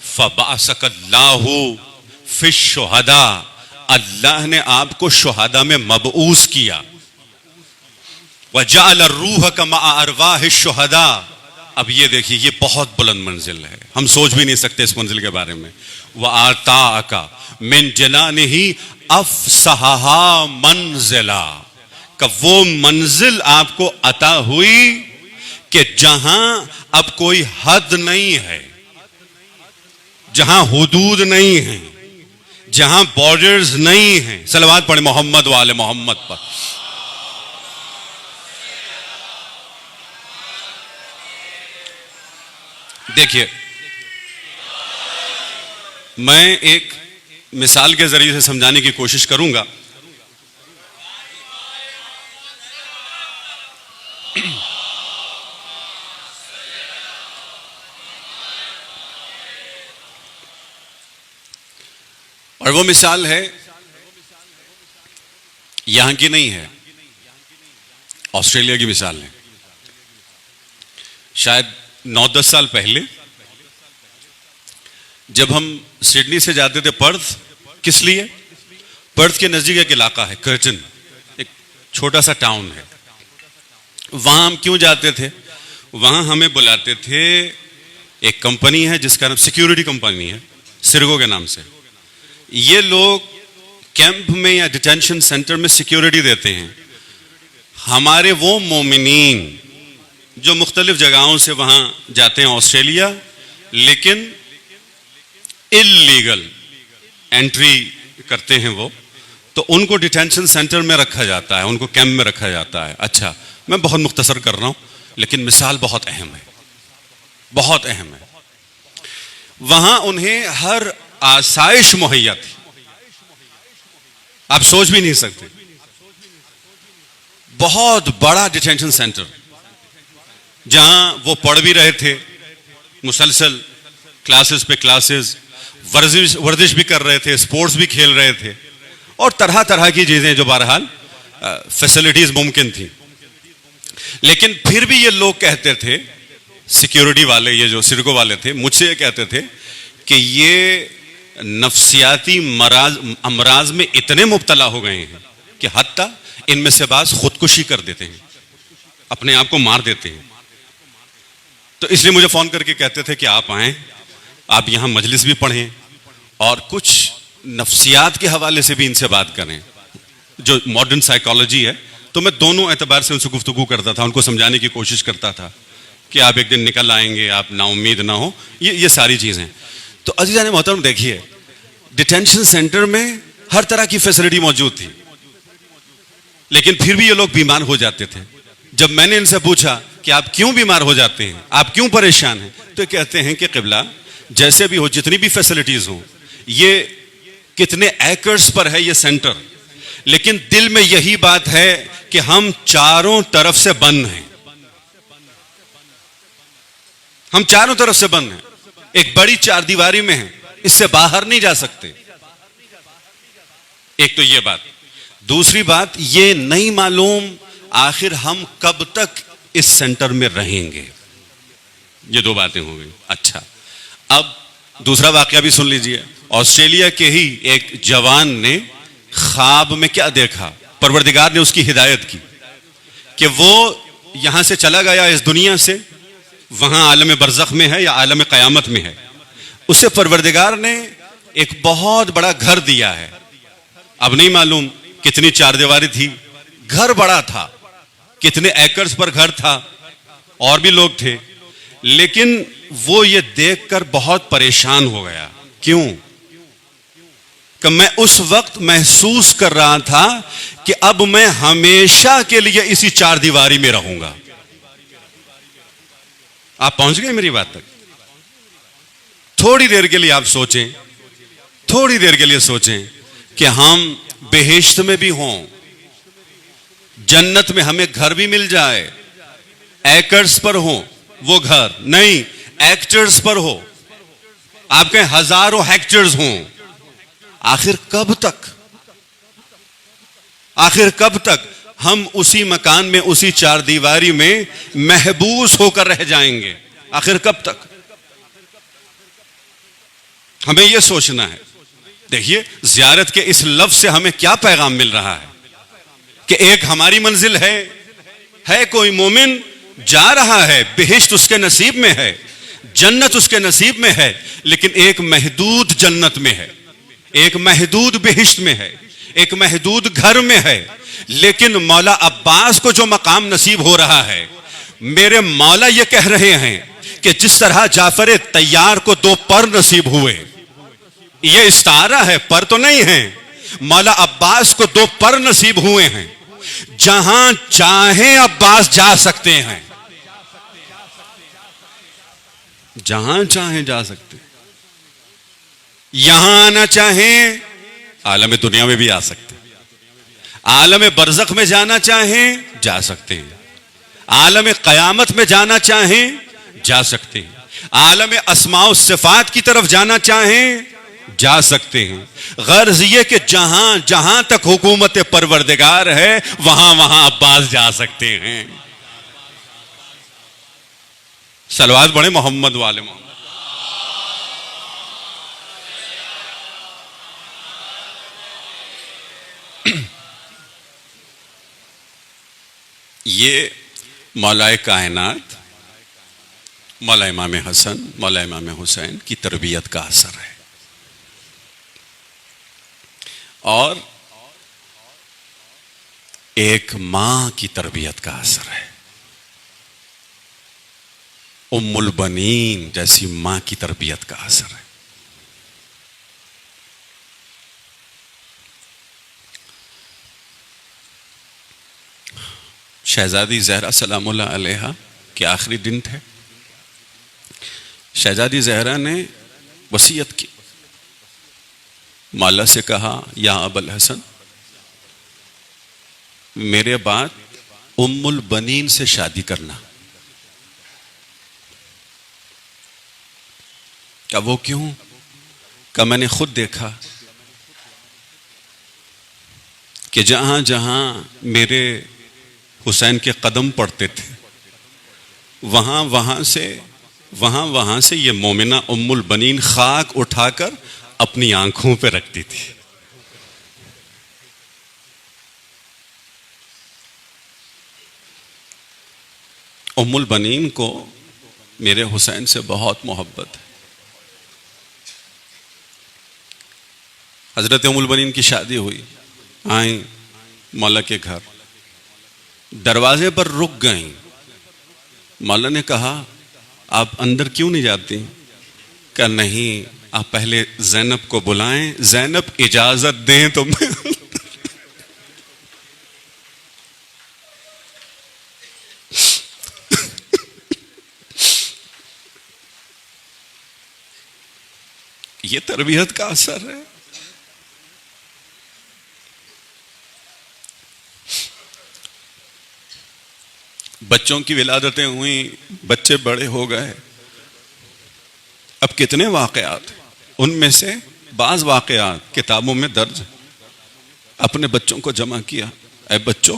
فَبَعَثَكَ اللَّهُ فِي الشُّهَدَاءِ، اللہ نے آپ کو شہداء میں مبعوث کیا. وَجَعَلَ الرُّوحَ مَعَ أَرْوَاحِ الشُّهَدَاءِ. اب یہ دیکھیے یہ بہت بلند منزل ہے، ہم سوچ بھی نہیں سکتے اس منزل کے بارے میں. وَآتَاءَكَ مِن جِنَانِهِ أَفْصَحَهَا مَنزِلًا، کہ وہ منزل آپ کو عطا ہوئی کہ جہاں اب کوئی حد نہیں ہے، جہاں حدود نہیں ہیں، جہاں بارڈرز نہیں ہیں. صلوات پڑھیں محمد و آل محمد پر. دیکھیے میں ایک مثال کے ذریعے سے سمجھانے کی کوشش کروں گا. اور وہ مثال ہے یہاں کی نہیں ہے، آسٹریلیا کی مثال ہے. شاید 9-10 سال پہلے جب ہم سڈنی سے جاتے تھے پرتھ، کس لیے؟ پرتھ کے نزدیک ایک علاقہ ہے کرٹن، ایک چھوٹا سا ٹاؤن ہے. وہاں ہم کیوں جاتے تھے؟ وہاں ہمیں بلاتے تھے، ایک کمپنی ہے جس کا نام سیکیورٹی کمپنی ہے، سرگو کے نام سے. یہ لوگ کیمپ میں یا ڈیٹینشن سینٹر میں سیکیورٹی دیتے ہیں. ہمارے وہ مومنین جو مختلف جگہوں سے وہاں جاتے ہیں آسٹریلیا، لیکن اللیگل انٹری کرتے ہیں وہ، تو ان کو ڈیٹینشن سینٹر میں رکھا جاتا ہے، ان کو کیمپ میں رکھا جاتا ہے. اچھا میں بہت مختصر کر رہا ہوں لیکن مثال بہت اہم ہے، بہت اہم ہے. وہاں انہیں ہر آسائش مہیا تھی، آپ سوچ بھی نہیں سکتے. بہت بڑا ڈیٹینشن سینٹر جہاں وہ پڑھ بھی رہے تھے، مسلسل کلاسز پہ کلاسز، ورزش بھی کر رہے تھے، سپورٹس بھی کھیل رہے تھے، اور طرح طرح کی چیزیں جو بہرحال فیسلٹیز ممکن تھیں. لیکن پھر بھی یہ لوگ کہتے تھے، سیکیورٹی والے، یہ جو سرگو والے تھے، مجھ سے یہ کہتے تھے کہ یہ نفسیاتی امراض میں اتنے مبتلا ہو گئے ہیں کہ حتیٰ ان میں سے بعض خودکشی کر دیتے ہیں، اپنے آپ کو مار دیتے ہیں. تو اس لیے مجھے فون کر کے کہتے تھے کہ آپ آئیں، آپ یہاں مجلس بھی پڑھیں اور کچھ نفسیات کے حوالے سے بھی ان سے بات کریں، جو ماڈرن سائیکالوجی ہے. تو میں دونوں اعتبار سے ان سے گفتگو کرتا تھا، ان کو سمجھانے کی کوشش کرتا تھا کہ آپ ایک دن نکل آئیں گے، آپ نا امید نہ ہو، یہ ساری چیزیں. تو عزیزان محترم دیکھیے، ڈیٹینشن سینٹر میں ہر طرح کی فیسلٹی موجود تھی، لیکن پھر بھی یہ لوگ بیمار ہو جاتے تھے. جب میں نے ان سے پوچھا کہ آپ کیوں بیمار ہو جاتے ہیں، آپ کیوں پریشان ہیں، تو کہتے ہیں کہ قبلہ جیسے بھی ہو، جتنی بھی فیسلٹیز ہوں، یہ کتنے ایکرز پر ہے یہ سینٹر، لیکن دل میں یہی بات ہے کہ ہم چاروں طرف سے بند ہیں، ہم چاروں طرف سے بند ہیں، ایک بڑی چار دیواری میں ہیں، اس سے باہر نہیں جا سکتے. ایک تو یہ بات. دوسری بات یہ نہیں معلوم آخر ہم کب تک اس سینٹر میں رہیں گے. یہ دو باتیں ہو گئی. اچھا اب دوسرا واقعہ بھی سن لیجئے. آسٹریلیا کے ہی ایک جوان نے خواب میں کیا دیکھا پروردگار نے اس کی ہدایت کی کہ وہ یہاں سے چلا گیا اس دنیا سے، وہاں عالم برزخ میں ہے یا عالم قیامت میں ہے، اسے پروردگار نے ایک بہت بڑا گھر دیا ہے. اب نہیں معلوم کتنی چار دیواری تھی، گھر بڑا تھا، کتنے ایکرز پر گھر تھا، اور بھی لوگ تھے، لیکن وہ یہ دیکھ کر بہت پریشان ہو گیا. کیوں؟ کہ میں اس وقت محسوس کر رہا تھا کہ اب میں ہمیشہ کے لیے اسی چار دیواری میں رہوں گا. آپ پہنچ گئے میری بات تک؟ تھوڑی دیر کے لیے آپ سوچیں، تھوڑی دیر کے لیے سوچیں کہ ہم بہشت میں بھی ہوں، جنت میں ہمیں گھر بھی مل جائے، ایکرز پر ہوں وہ گھر، نہیں ایکٹرز پر ہو، آپ کے ہزاروں ہیکٹرز ہوں. آخر کب تک، آخر کب تک ہم اسی مکان میں، اسی چار دیواری میں محبوس ہو کر رہ جائیں گے؟ آخر کب تک؟ ہمیں یہ سوچنا ہے. دیکھیے زیارت کے اس لفظ سے ہمیں کیا پیغام مل رہا ہے کہ ایک ہماری منزل ہے کوئی مومن جا رہا ہے، بہشت اس کے نصیب میں ہے، جنت اس کے نصیب میں ہے، لیکن ایک محدود جنت میں ہے، ایک محدود بہشت میں ہے، ایک محدود گھر میں ہے. لیکن مولا عباس کو جو مقام نصیب ہو رہا ہے، میرے مولا یہ کہہ رہے ہیں کہ جس طرح جعفر طیار کو 2 پر نصیب ہوئے، یہ استعارہ ہے، پر تو نہیں ہے، مولا عباس کو 2 پر نصیب ہوئے ہیں. جہاں چاہیں عباس جا سکتے ہیں، جہاں چاہیں جا سکتے ہیں. یہاں آنا چاہیں عالم دنیا میں بھی آ سکتے ہیں، عالم برزخ میں جانا چاہیں جا سکتے ہیں، عالم قیامت میں جانا چاہیں جا سکتے ہیں، عالم اسماء و صفات کی طرف جانا چاہیں جا سکتے ہیں. غرض یہ کہ جہاں جہاں تک حکومت پروردگار ہے وہاں وہاں عباس جا سکتے ہیں. صلوات بڑھے محمد والے محمد. یہ مولا کائنات، مولا امام حسن، مولا امام حسین کی تربیت کا اثر ہے، اور ایک ماں کی تربیت کا اثر ہے. ام البنین جیسی ماں کی تربیت کا اثر ہے. شہزادی زہرا سلام اللہ علیہا کے آخری دن تھے. شہزادی زہرا نے وصیت کی، مولا سے کہا یا ابا الحسن، میرے بعد ام البنین سے شادی کرنا. کہ وہ کیوں؟ کہ میں نے خود دیکھا کہ جہاں جہاں میرے حسین کے قدم پڑتے تھے، وہاں وہاں سے یہ مومنہ ام البنین خاک اٹھا کر اپنی آنکھوں پہ رکھتی تھی. ام البنین کو میرے حسین سے بہت محبت ہے. حضرت ام البنین کی شادی ہوئی، آئیں مولا کے گھر، دروازے پر رک گئیں. مولا نے کہا آپ اندر کیوں نہیں جاتی؟ کہ نہیں، آپ پہلے زینب کو بلائیں، زینب اجازت دیں تو میں یہ تربیت کا اثر ہے. بچوں کی ولادتیں ہوئیں، بچے بڑے ہو گئے. اب کتنے واقعات، ان میں سے بعض واقعات کتابوں میں درج. اپنے بچوں کو جمع کیا، اے بچوں،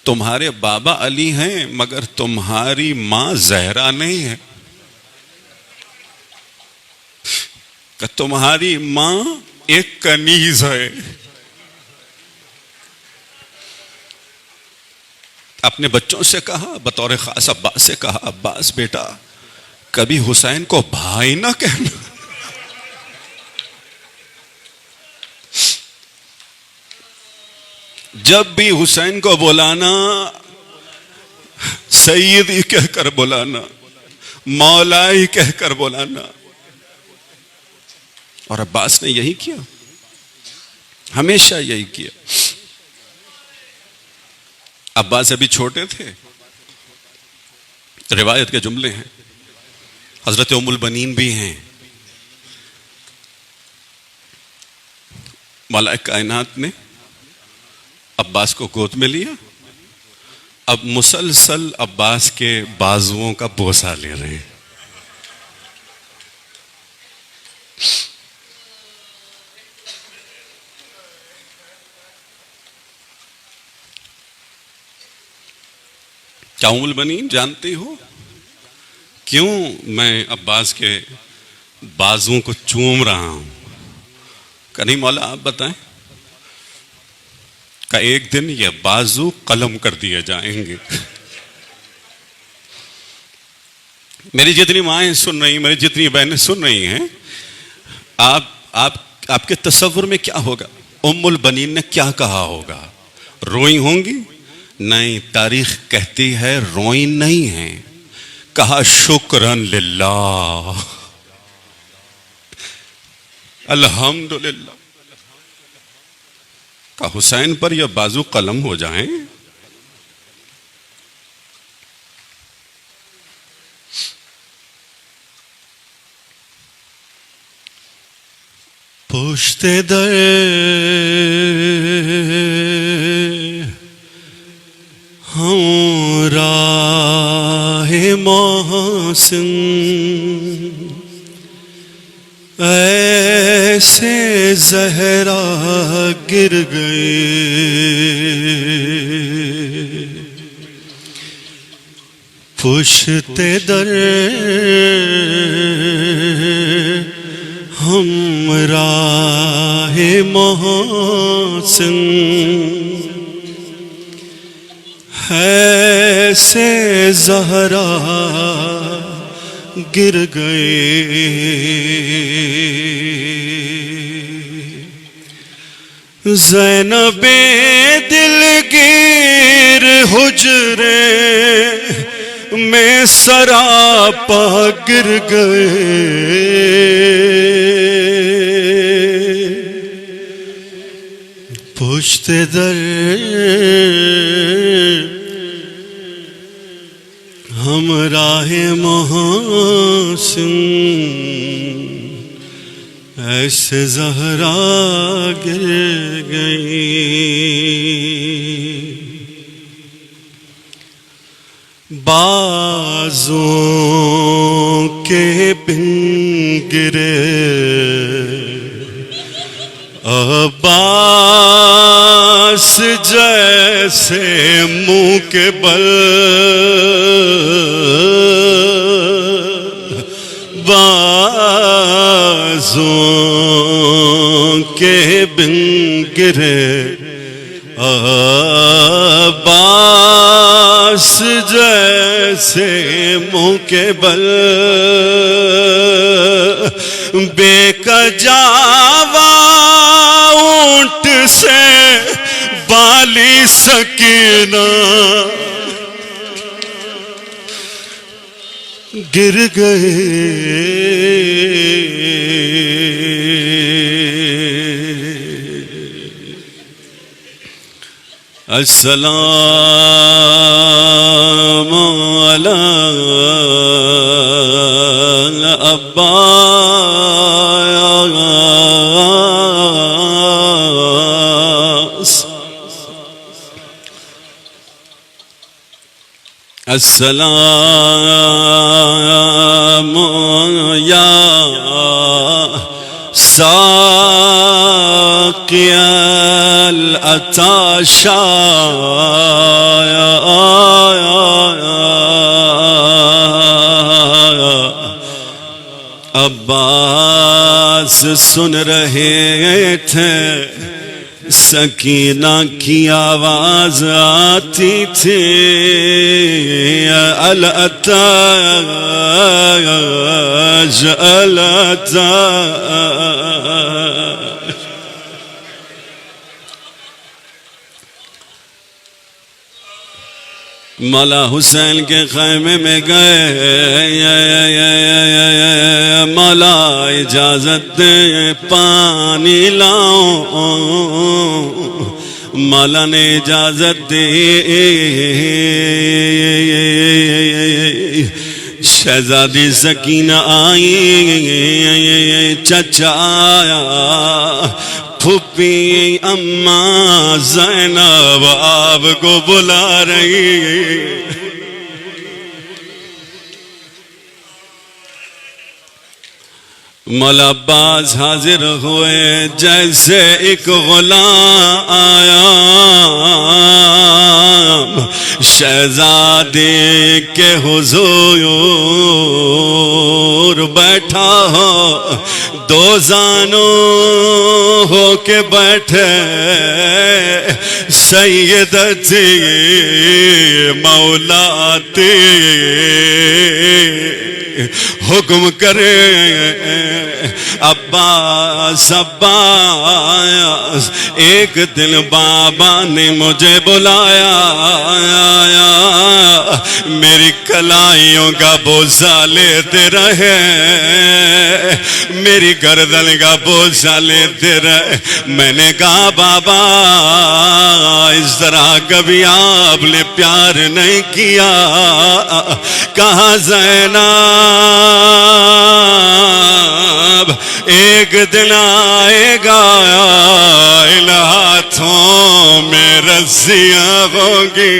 تمہارے بابا علی ہیں مگر تمہاری ماں زہرا نہیں ہے. کہ تمہاری ماں ایک کنیز ہے. اپنے بچوں سے کہا، بطور خاص عباس سے کہا، عباس بیٹا کبھی حسین کو بھائی نہ کہنا. جب بھی حسین کو بلانا سیدی کہہ کر بلانا، مولائی کہہ کر بلانا. اور عباس نے یہی کیا، ہمیشہ یہی کیا. عباس ابھی چھوٹے تھے. روایت کے جملے ہیں، حضرت ام البنین بھی ہیں. ملائک کائنات نے عباس کو گود میں لیا، اب مسلسل عباس کے بازوؤں کا بوسہ لے رہے ہیں. کیا ام البنین جانتی ہو کیوں میں عباس کے بازوؤں کو چوم رہا ہوں؟ کہ نہیں مولا آپ بتائیں. کہ ایک دن یہ بازو قلم کر دیے جائیں گے. میری جتنی مائیں سن رہی، میری جتنی بہنیں سن رہی ہیں، آپ کے تصور میں کیا ہوگا؟ ام البنین نے کیا کہا ہوگا؟ روئی ہوں گی؟ نہیں، تاریخ کہتی ہے روئی نہیں ہیں. کہا شکرن للہ، الحمدللہ. کہ حسین پر یہ بازو قلم ہو جائیں. پشت در ہم راہ محسن، ایسے زہرا گر گئے. پشت در ہم راہ محسن، ایسے زہرا گر گئے. زینب دلگیر حجرے میں سراپا گر گئے. پشت در ہم راہ محسن، ایسے زہرا گر گئی. بازوں کے بن گرے عباس جیسے منہ کے بل. بازوں کے بن گرے عباس جیسے منہ کے بل. بے کجاوا اونٹ سے بالی سکینہ گر گئے. السلام علی عباس، السلام یا ساقی العطاشا. عباس سن رہے تھے سکینہ کی آواز آتی تھی العطاش العطاش. مولا حسین کے خیمے میں گئے. مولا اجازت دے پانی لاؤں. مولا نے اجازت دی. شہزادی سکینہ آئی. چچا آیا. پھوپھی اماں زینب آپ کو بلا رہی. مولا عباس حاضر ہوئے. جیسے ایک غلام آیا شہزادے کے حضور بیٹھا ہو. دو زانوں ہو کے بیٹھے. سیدتی مولاتی حکم کرے. عباس عباس ایک دن بابا نے مجھے بلایا. میری کلائیوں کا بوجھا لیتے رہے. میری گردن کا بوجھا لیتے رہے. میں نے کہا بابا اس طرح کبھی آپ نے پیار نہیں کیا. کہا زینب ایک دن آئے گا ان ہاتھوں میں رسیاں ہوں گی.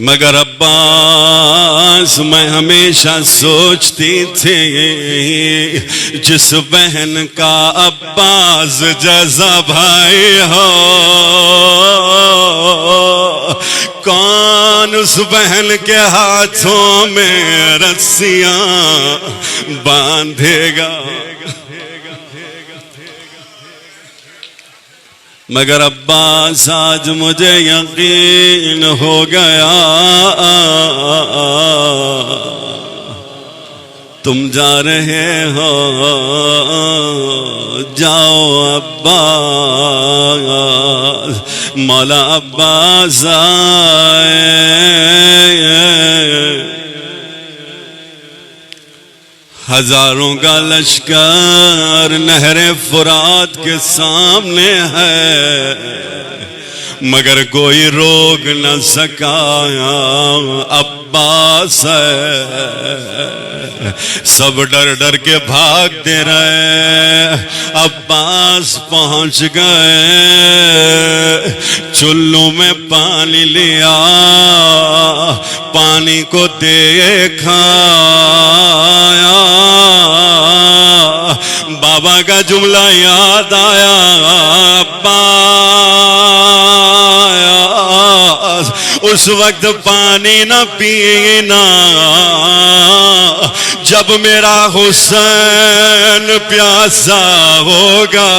مگر عباس میں ہمیشہ سوچتی تھی جس بہن کا عباس جیسا بھائی ہو کون اس بہن کے ہاتھوں میں رسیاں باندھے گا. مگر عباس آج مجھے یقین ہو گیا تم جا رہے ہو. جاؤ عباس. مولا عباس آئے. ہزاروں کا لشکر نہر فرات کے سامنے ہے مگر کوئی روک نہ سکا. عباس ہے. سب ڈر ڈر کے بھاگتے رہے. عباس پہنچ گئے. چلو میں پانی لیا. پانی کو دیکھا. بابا کا جملہ یاد آیا. عباس اس وقت پانی نہ پینا جب میرا حسین پیاسا ہوگا.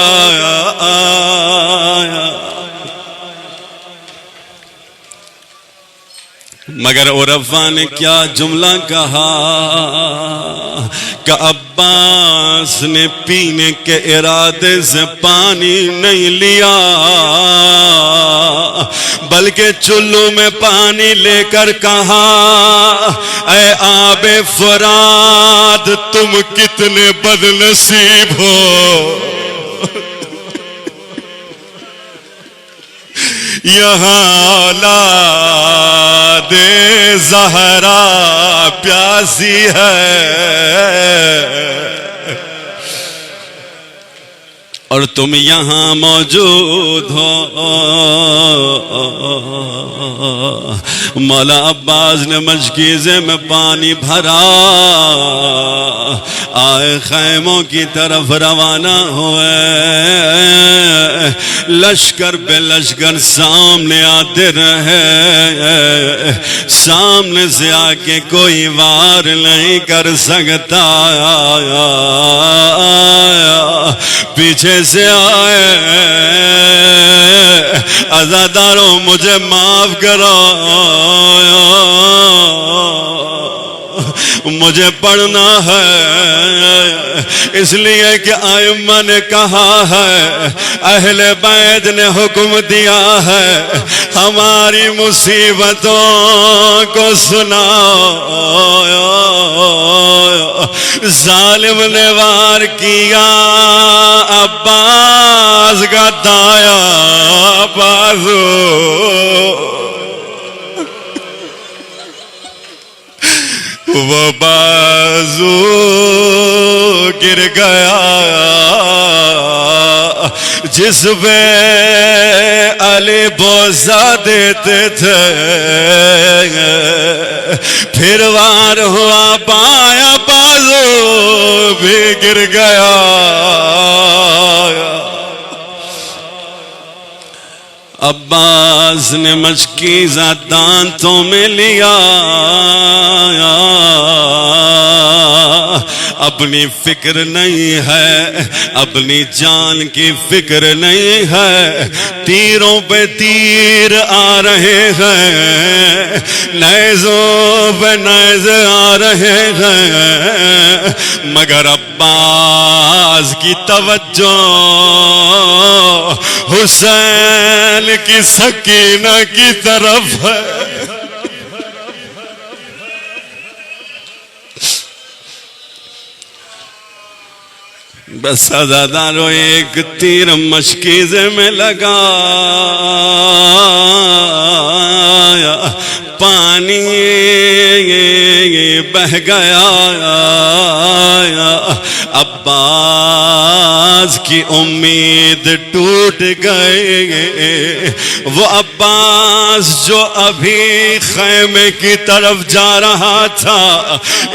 مگر عرفا نے کیا جملہ کہا کہ عباس نے پینے کے ارادے سے پانی نہیں لیا بلکہ چلو میں پانی لے کر کہا اے آب فرات تم کتنے بد نصیب ہو. یہاں اولاد زہرا پیاسی ہے اور تم یہاں موجود ہو. مولا عباس نے مشکیزے میں پانی بھرا. آئے خیموں کی طرف روانہ ہوئے، لشکر بے لشکر سامنے آتے رہے، سامنے سے آ کے کوئی وار نہیں کر سکتا، پیچھے سے آئے، عزاداروں مجھے معاف کرو، مجھے پڑھنا ہے، اس لیے کہ ائمہ نے کہا ہے، اہل بیت نے حکم دیا ہے، ہماری مصیبتوں کو سناؤ۔ ظالم نے وار کیا عباس کا دایاں بازو، وہ بازو گر گیا جس پہ علی بوسہ دیتے تھے، پھر وار ہوا بایاں بازو بھی گر گیا۔ عباس نے مشکیزہ دانتوں میں لیا، اپنی فکر نہیں ہے، اپنی جان کی فکر نہیں ہے، تیروں پہ تیر آ رہے ہیں، نیزوں پہ نیزے آ رہے ہیں، مگر عباس کی توجہ حسین کی سکینہ کی طرف ہے۔ بس عزادارو ایک تیر مشکیزے میں لگا، پانی بہ گیا، عباس کی امید ٹوٹ گئی، وہ عباس جو ابھی خیمے کی طرف جا رہا تھا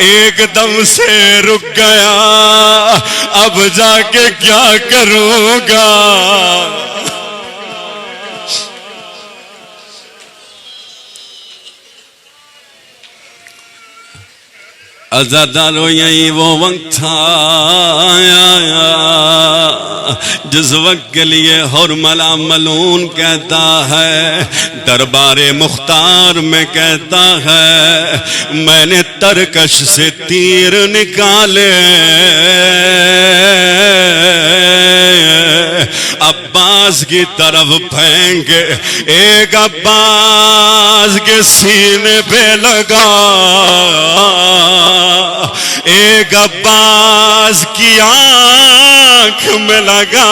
ایک دم سے رک گیا، اب جا کے کیا کروں گا؟ عزادارو یہی وہ وقت تھا جس وقت کے لیے حرملہ ملعون کہتا ہے، دربار مختار میں کہتا ہے، میں نے ترکش سے تیر نکالے، عباس کی طرف پھینکے، ایک عباس کے سینے پہ لگا، ایک عباس کی آنکھ میں لگا،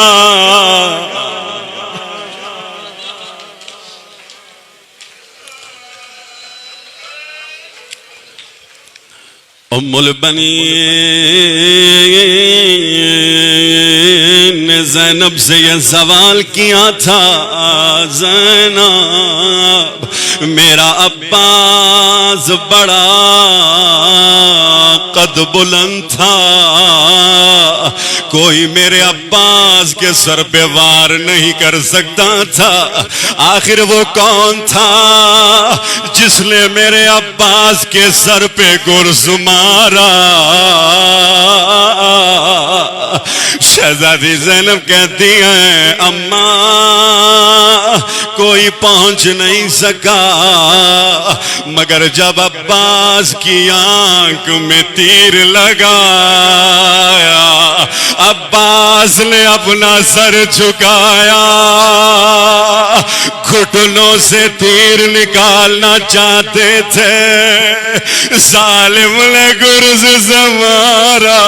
ام البنین نے زینب سے یہ سوال کیا تھا، زینب میرا عباس بڑا قد بلند تھا، کوئی میرے عباس کے سر پہ وار نہیں کر سکتا تھا، آخر وہ کون تھا جس نے میرے عباس کے سر پہ گرز مارا؟ شہزادی زینب کہتی ہیں، اماں کوئی پہنچ نہیں سکا، مگر جب عباس کی آنکھ میں تیر لگایا، عباس نے اپنا سر جھکایا، گھٹنوں سے تیر نکالنا چاہتے تھے، ظالم نے گرز سے مارا،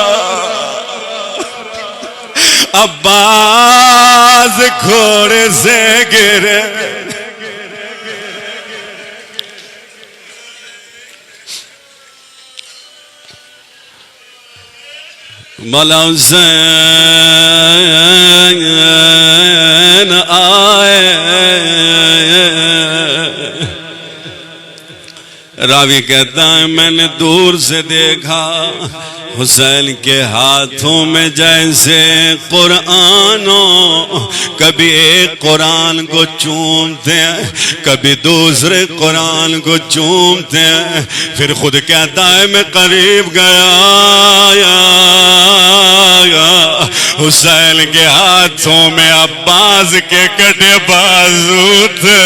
عباس گھوڑے سے گرے، مولا حسین آئے، راوی کہتا ہے میں نے دور سے دیکھا، حسین کے ہاتھوں میں جیسے قرآن ہو، کبھی ایک قرآن کو چومتے ہیں، کبھی دوسرے قرآن کو چومتے ہیں، پھر خود کہتا ہے میں قریب گیا، حسین کے ہاتھوں میں عباس کے کٹے بازو تھے۔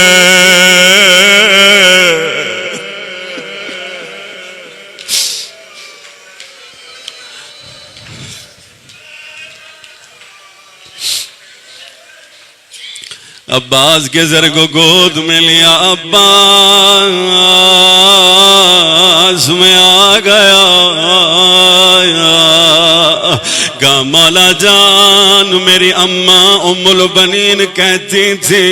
عباس کے سر کو گود میں لیا، عباس میں آ گیا، کہا مولا جان، میری اماں ام البنین کہتی تھی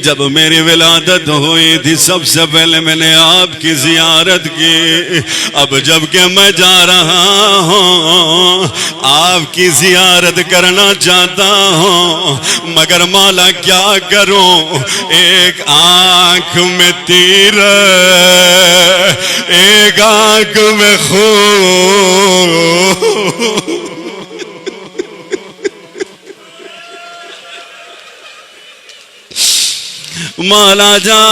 جب میری ولادت ہوئی تھی سب سے پہلے میں نے آپ کی زیارت کی، اب جب کہ میں جا رہا ہوں آپ کی زیارت کرنا چاہتا ہوں، مگر مولا کیا کروں، ایک آنکھ میں تیر ایک آنکھ میں خون، مولا جان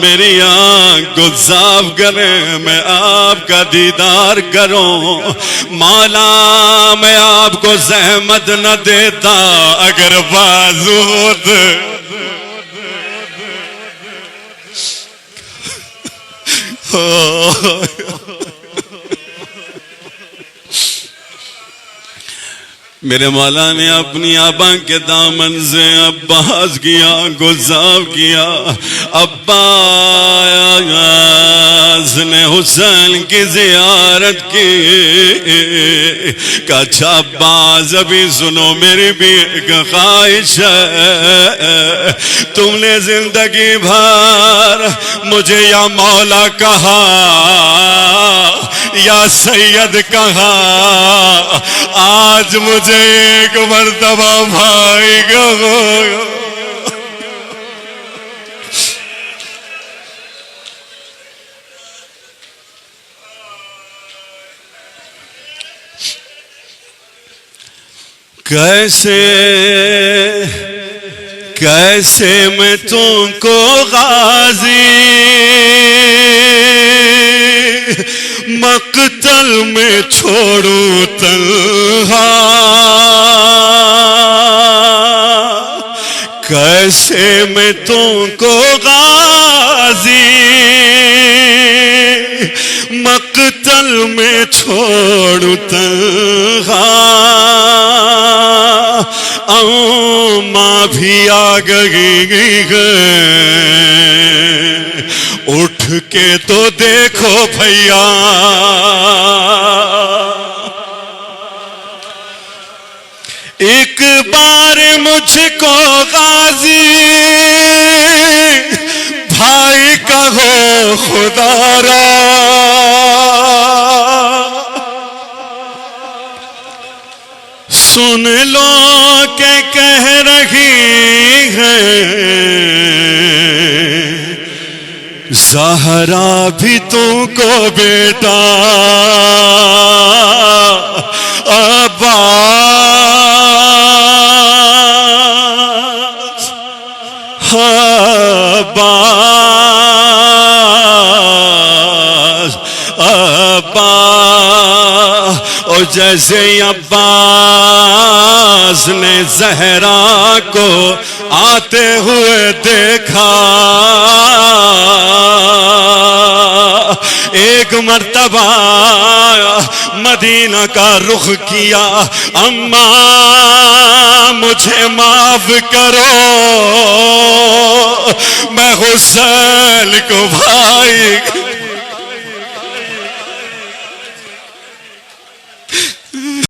میری آنکھ کو صاف کریں، میں آپ کا دیدار کروں، مولا میں آپ کو زحمت نہ دیتا اگر بازو ہوتے۔ میرے مولا نے اپنی آبا کے دامن سے عباس کی آنکھ کو صاف کیا، عباس نے حسین کی زیارت کی، کہا اچھا عباس ابھی سنو، میری بھی ایک خواہش ہے، تم نے زندگی بھر مجھے یا مولا کہا یا سید کہا، آج مجھے ایک مرتبہ بھائی کہو۔ کیسے میں تم کو غازی مقتل میں چھوڑوں تنہا، کیسے میں تم کو غازی مقتل میں چھوڑوں تنہا، ماں بھی آ گئی اٹھ کے تو دیکھو بھیا، ایک بار مجھ کو غازی بھائی کہو خدا را، سن لو کہ کہہ رہی ہے زہرا بھی تم کو بیٹا، عباس اور جیسے عباس نے زہرا کو آتے ہوئے دیکھا، ایک مرتبہ مدینہ کا رخ کیا، اماں مجھے معاف کرو، میں حسین کو بھائی